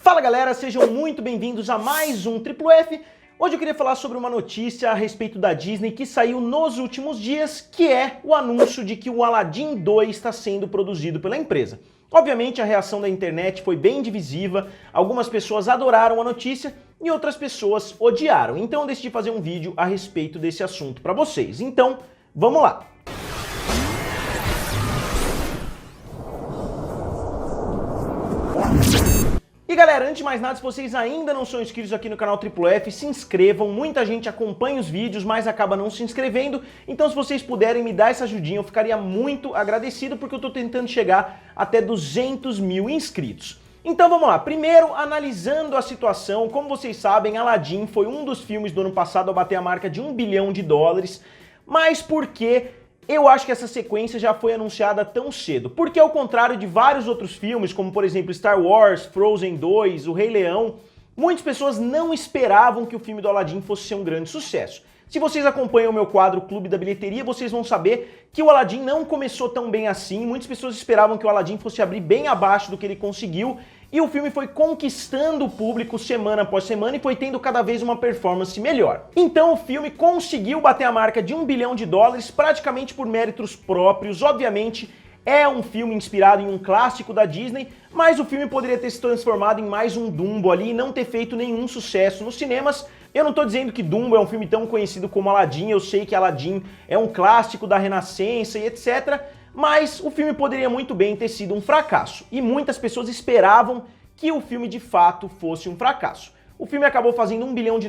Fala galera, sejam muito bem-vindos a mais um Triplo F. Hoje eu queria falar sobre uma notícia a respeito da Disney que saiu nos últimos dias, que é o anúncio de que o Aladdin 2 está sendo produzido pela empresa. Obviamente a reação da internet foi bem divisiva, algumas pessoas adoraram a notícia e outras pessoas odiaram. Então eu decidi fazer um vídeo a respeito desse assunto para vocês. Então, vamos lá! E galera, antes de mais nada, se vocês ainda não são inscritos aqui no canal Triplo F, se inscrevam. Muita gente acompanha os vídeos, mas acaba não se inscrevendo. Então se vocês puderem me dar essa ajudinha, eu ficaria muito agradecido, porque eu tô tentando chegar até 200 mil inscritos. Então vamos lá, primeiro analisando a situação. Como vocês sabem, Aladdin foi um dos filmes do ano passado a bater a marca de $1 bilhão, mas por que eu acho que essa sequência já foi anunciada tão cedo? Porque ao contrário de vários outros filmes, como por exemplo Star Wars, Frozen 2, O Rei Leão, muitas pessoas não esperavam que o filme do Aladdin fosse ser um grande sucesso. Se vocês acompanham o meu quadro Clube da Bilheteria, vocês vão saber que o Aladdin não começou tão bem assim. Muitas pessoas esperavam que o Aladdin fosse abrir bem abaixo do que ele conseguiu, e o filme foi conquistando o público semana após semana e foi tendo cada vez uma performance melhor. Então o filme conseguiu bater a marca de $1 bilhão praticamente por méritos próprios. Obviamente é um filme inspirado em um clássico da Disney, mas o filme poderia ter se transformado em mais um Dumbo ali e não ter feito nenhum sucesso nos cinemas. Eu não estou dizendo que Dumbo é um filme tão conhecido como Aladdin, eu sei que Aladdin é um clássico da Renascença e etc., mas o filme poderia muito bem ter sido um fracasso, e muitas pessoas esperavam que o filme de fato fosse um fracasso. O filme acabou fazendo $1 bilhão,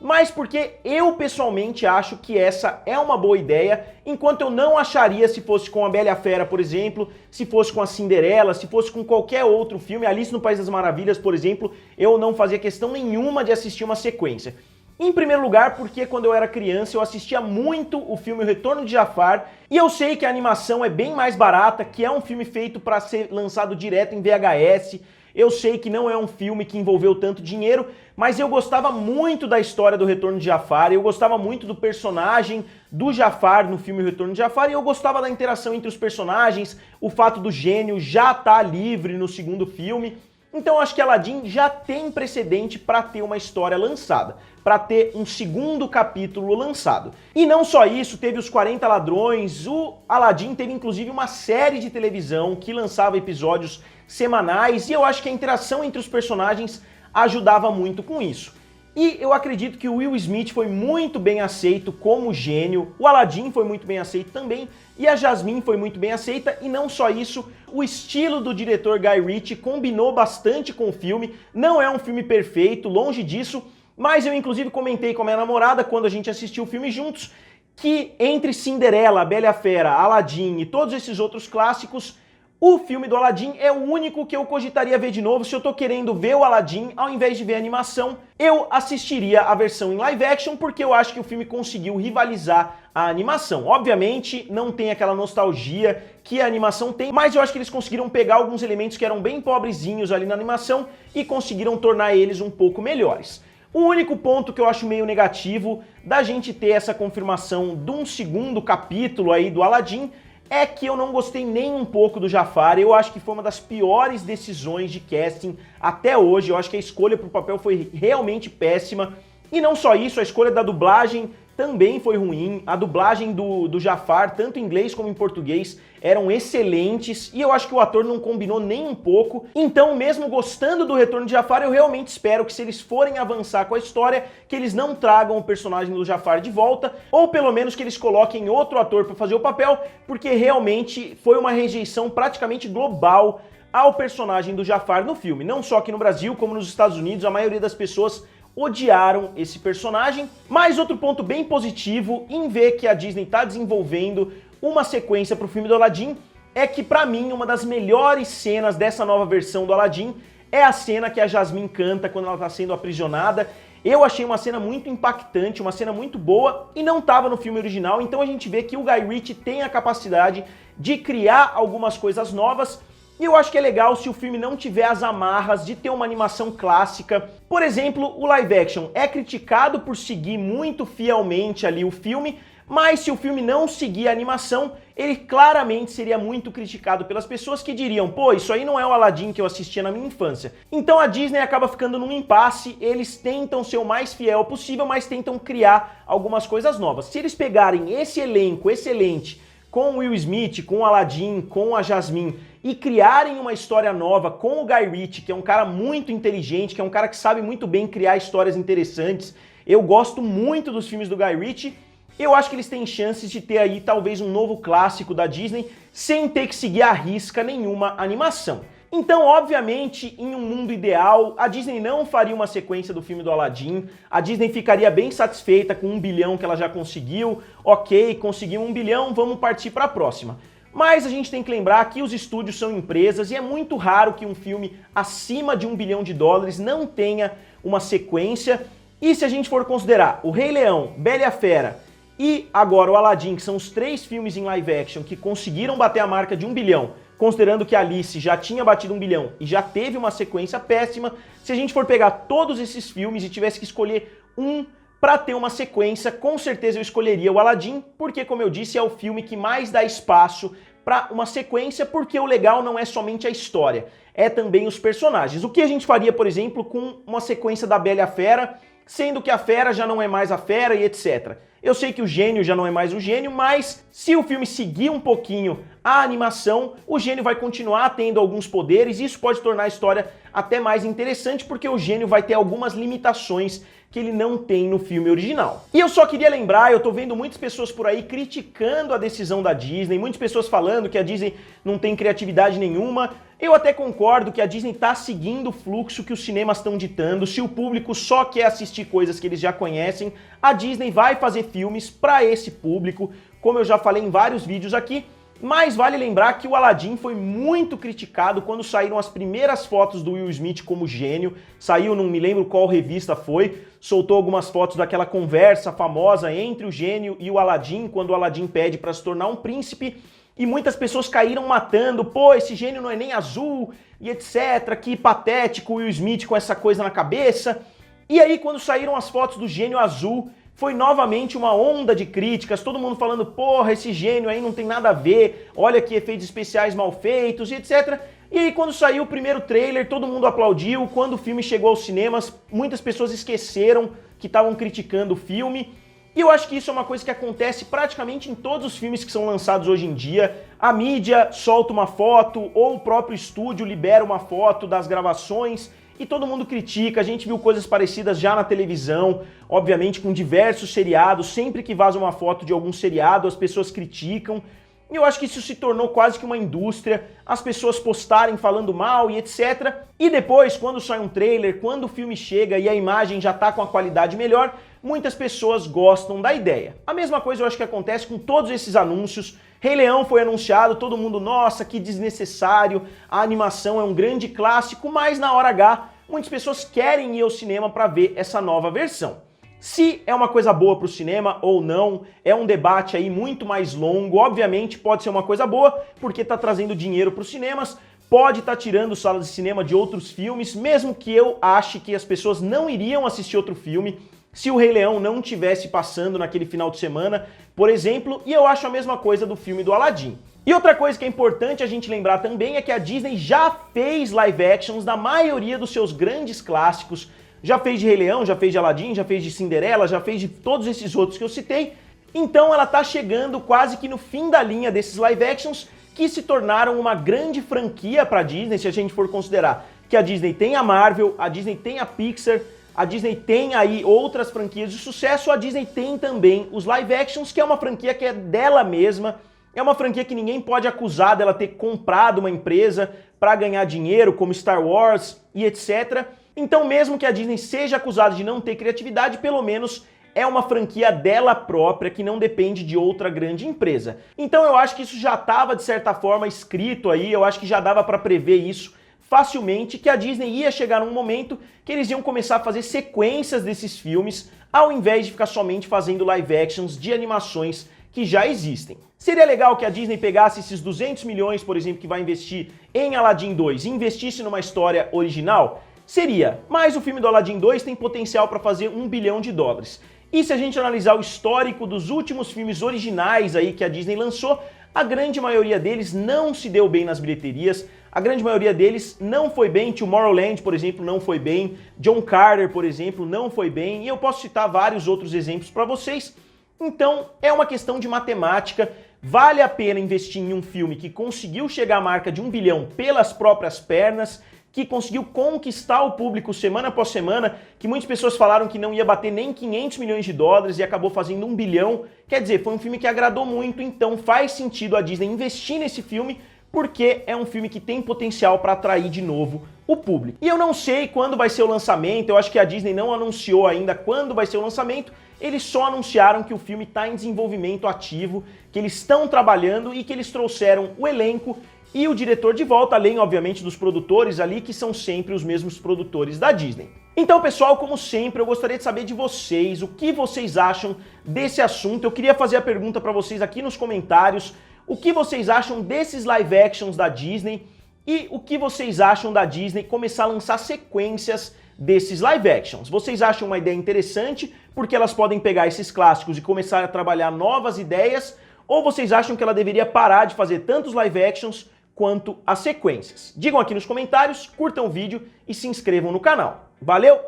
mas porque eu pessoalmente acho que essa é uma boa ideia, enquanto eu não acharia se fosse com a Bela e a Fera, por exemplo, se fosse com a Cinderela, se fosse com qualquer outro filme, Alice no País das Maravilhas, por exemplo, eu não fazia questão nenhuma de assistir uma sequência. Em primeiro lugar, porque quando eu era criança eu assistia muito o filme O Retorno de Jafar, e eu sei que a animação é bem mais barata, que é um filme feito para ser lançado direto em VHS, eu sei que não é um filme que envolveu tanto dinheiro, mas eu gostava muito da história do Retorno de Jafar, eu gostava muito do personagem do Jafar no filme O Retorno de Jafar, e eu gostava da interação entre os personagens, o fato do gênio já estar livre no segundo filme. Então eu acho que Aladdin já tem precedente para ter uma história lançada, para ter um segundo capítulo lançado. E não só isso, teve os 40 Ladrões, o Aladdin teve inclusive uma série de televisão que lançava episódios semanais, e eu acho que a interação entre os personagens ajudava muito com isso. E eu acredito que o Will Smith foi muito bem aceito como gênio, o Aladdin foi muito bem aceito também, e a Jasmine foi muito bem aceita, e não só isso, o estilo do diretor Guy Ritchie combinou bastante com o filme. Não é um filme perfeito, longe disso, mas eu inclusive comentei com a minha namorada quando a gente assistiu o filme juntos, que entre Cinderela, A Bela e a Fera, Aladdin e todos esses outros clássicos, o filme do Aladdin é o único que eu cogitaria ver de novo. Se eu tô querendo ver o Aladdin, ao invés de ver a animação, eu assistiria a versão em live action, porque eu acho que o filme conseguiu rivalizar a animação. Obviamente, não tem aquela nostalgia que a animação tem, mas eu acho que eles conseguiram pegar alguns elementos que eram bem pobrezinhos ali na animação e conseguiram tornar eles um pouco melhores. O único ponto que eu acho meio negativo da gente ter essa confirmação de um segundo capítulo aí do Aladdin é que eu não gostei nem um pouco do Jafar. Eu acho que foi uma das piores decisões de casting até hoje. Eu acho que a escolha para o papel foi realmente péssima. E não só isso, a escolha da dublagem também foi ruim. A dublagem do Jafar, tanto em inglês como em português, eram excelentes, e eu acho que o ator não combinou nem um pouco. Então, mesmo gostando do Retorno de Jafar, eu realmente espero que, se eles forem avançar com a história, que eles não tragam o personagem do Jafar de volta, ou pelo menos que eles coloquem outro ator para fazer o papel, porque realmente foi uma rejeição praticamente global ao personagem do Jafar no filme. Não só aqui no Brasil, como nos Estados Unidos, a maioria das pessoas odiaram esse personagem. Mas outro ponto bem positivo em ver que a Disney está desenvolvendo uma sequência para o filme do Aladdin é que, para mim, uma das melhores cenas dessa nova versão do Aladdin é a cena que a Jasmine canta quando ela está sendo aprisionada. Eu achei uma cena muito impactante, uma cena muito boa, e não estava no filme original. Então a gente vê que o Guy Ritchie tem a capacidade de criar algumas coisas novas. E eu acho que é legal se o filme não tiver as amarras de ter uma animação clássica. Por exemplo, o live action é criticado por seguir muito fielmente ali o filme, Mas se o filme não seguir a animação, ele claramente seria muito criticado pelas pessoas que diriam, pô, isso aí não é o Aladdin que eu assistia na minha infância. Então a Disney acaba ficando num impasse, eles tentam ser o mais fiel possível, mas tentam criar algumas coisas novas. Se eles pegarem esse elenco excelente, com o Will Smith, com o Aladdin, com a Jasmine, e criarem uma história nova com o Guy Ritchie, que é um cara muito inteligente, que é um cara que sabe muito bem criar histórias interessantes. Eu gosto muito dos filmes do Guy Ritchie. Eu acho que eles têm chances de ter aí talvez um novo clássico da Disney sem ter que seguir à risca nenhuma animação. Então, obviamente, em um mundo ideal, a Disney não faria uma sequência do filme do Aladdin, a Disney ficaria bem satisfeita com 1 bilhão que ela já conseguiu, ok, conseguiu 1 bilhão, vamos partir para a próxima. Mas a gente tem que lembrar que os estúdios são empresas e é muito raro que um filme acima de 1 bilhão de dólares não tenha uma sequência. E se a gente for considerar o Rei Leão, Bela e a Fera e agora o Aladdin, que são os 3 filmes em live action que conseguiram bater a marca de 1 bilhão, considerando que Alice já tinha batido 1 bilhão e já teve uma sequência péssima, se a gente for pegar todos esses filmes e tivesse que escolher um para ter uma sequência, com certeza eu escolheria o Aladdin, porque, como eu disse, é o filme que mais dá espaço para uma sequência, porque o legal não é somente a história, é também os personagens. O que a gente faria, por exemplo, com uma sequência da Bela e a Fera, sendo que a Fera já não é mais a Fera e etc. Eu sei que o gênio já não é mais o gênio, mas se o filme seguir um pouquinho a animação, o gênio vai continuar tendo alguns poderes e isso pode tornar a história até mais interessante, porque o gênio vai ter algumas limitações que ele não tem no filme original. E eu só queria lembrar, eu tô vendo muitas pessoas por aí criticando a decisão da Disney, muitas pessoas falando que a Disney não tem criatividade nenhuma. Eu até concordo que a Disney tá seguindo o fluxo que os cinemas estão ditando. Se o público só quer assistir coisas que eles já conhecem, a Disney vai fazer filmes para esse público, como eu já falei em vários vídeos aqui. Mas vale lembrar que o Aladdin foi muito criticado quando saíram as primeiras fotos do Will Smith como gênio. Saiu, não me lembro qual revista foi, soltou algumas fotos daquela conversa famosa entre o gênio e o Aladdin, quando o Aladdin pede para se tornar um príncipe. E muitas pessoas caíram matando, pô, esse gênio não é nem azul, e etc, que patético o Will Smith com essa coisa na cabeça. E aí quando saíram as fotos do gênio azul, foi novamente uma onda de críticas, todo mundo falando, porra, esse gênio aí não tem nada a ver, olha que efeitos especiais mal feitos, e etc. E aí quando saiu o primeiro trailer, todo mundo aplaudiu, quando o filme chegou aos cinemas, muitas pessoas esqueceram que estavam criticando o filme. E eu acho que isso é uma coisa que acontece praticamente em todos os filmes que são lançados hoje em dia. A mídia solta uma foto, ou o próprio estúdio libera uma foto das gravações, e todo mundo critica. A gente viu coisas parecidas já na televisão, obviamente com diversos seriados. Sempre que vaza uma foto de algum seriado, as pessoas criticam. E eu acho que isso se tornou quase que uma indústria, as pessoas postarem falando mal e etc. E depois, quando sai um trailer, quando o filme chega e a imagem já tá com a qualidade melhor, muitas pessoas gostam da ideia. A mesma coisa eu acho que acontece com todos esses anúncios. Rei Leão foi anunciado, todo mundo, nossa, que desnecessário, a animação é um grande clássico, mas na hora H, muitas pessoas querem ir ao cinema para ver essa nova versão. Se é uma coisa boa para o cinema ou não, é um debate aí muito mais longo. Obviamente pode ser uma coisa boa, porque está trazendo dinheiro para os cinemas, pode estar tirando salas de cinema de outros filmes, mesmo que eu ache que as pessoas não iriam assistir outro filme se o Rei Leão não estivesse passando naquele final de semana, por exemplo, e eu acho a mesma coisa do filme do Aladdin. E outra coisa que é importante a gente lembrar também é que a Disney já fez live actions da maioria dos seus grandes clássicos, já fez de Rei Leão, já fez de Aladdin, já fez de Cinderela, já fez de todos esses outros que eu citei, então ela tá chegando quase que no fim da linha desses live actions que se tornaram uma grande franquia para a Disney, se a gente for considerar que a Disney tem a Marvel, a Disney tem a Pixar, a Disney tem aí outras franquias de sucesso, a Disney tem também os live actions, que é uma franquia que é dela mesma, é uma franquia que ninguém pode acusar dela ter comprado uma empresa para ganhar dinheiro, como Star Wars e etc. Então mesmo que a Disney seja acusada de não ter criatividade, pelo menos é uma franquia dela própria, que não depende de outra grande empresa. Então eu acho que isso já estava, de certa forma, escrito aí, eu acho que já dava para prever isso facilmente, que a Disney ia chegar num momento que eles iam começar a fazer sequências desses filmes, ao invés de ficar somente fazendo live actions de animações que já existem. Seria legal que a Disney pegasse esses 200 milhões, por exemplo, que vai investir em Aladdin 2 e investisse numa história original? Seria, mas o filme do Aladdin 2 tem potencial para fazer 1 bilhão de dólares. E se a gente analisar o histórico dos últimos filmes originais aí que a Disney lançou, a grande maioria deles não se deu bem nas bilheterias, a grande maioria deles não foi bem. Tomorrowland, por exemplo, não foi bem, John Carter, por exemplo, não foi bem, e eu posso citar vários outros exemplos para vocês. Então, é uma questão de matemática. Vale a pena investir em um filme que conseguiu chegar à marca de 1 bilhão pelas próprias pernas, que conseguiu conquistar o público semana após semana, que muitas pessoas falaram que não ia bater nem 500 milhões de dólares e acabou fazendo 1 bilhão. Quer dizer, foi um filme que agradou muito, então faz sentido a Disney investir nesse filme, porque é um filme que tem potencial para atrair de novo o público. E eu não sei quando vai ser o lançamento, eu acho que a Disney não anunciou ainda quando vai ser o lançamento, eles só anunciaram que o filme está em desenvolvimento ativo, que eles estão trabalhando e que eles trouxeram o elenco e o diretor de volta, além, obviamente, dos produtores ali, que são sempre os mesmos produtores da Disney. Então, pessoal, como sempre, eu gostaria de saber de vocês, o que vocês acham desse assunto. Eu queria fazer a pergunta para vocês aqui nos comentários, o que vocês acham desses live actions da Disney e o que vocês acham da Disney começar a lançar sequências desses live actions. Vocês acham uma ideia interessante porque elas podem pegar esses clássicos e começar a trabalhar novas ideias, ou vocês acham que ela deveria parar de fazer tantos live actions quanto as sequências? Digam aqui nos comentários, curtam o vídeo e se inscrevam no canal. Valeu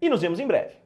e nos vemos em breve.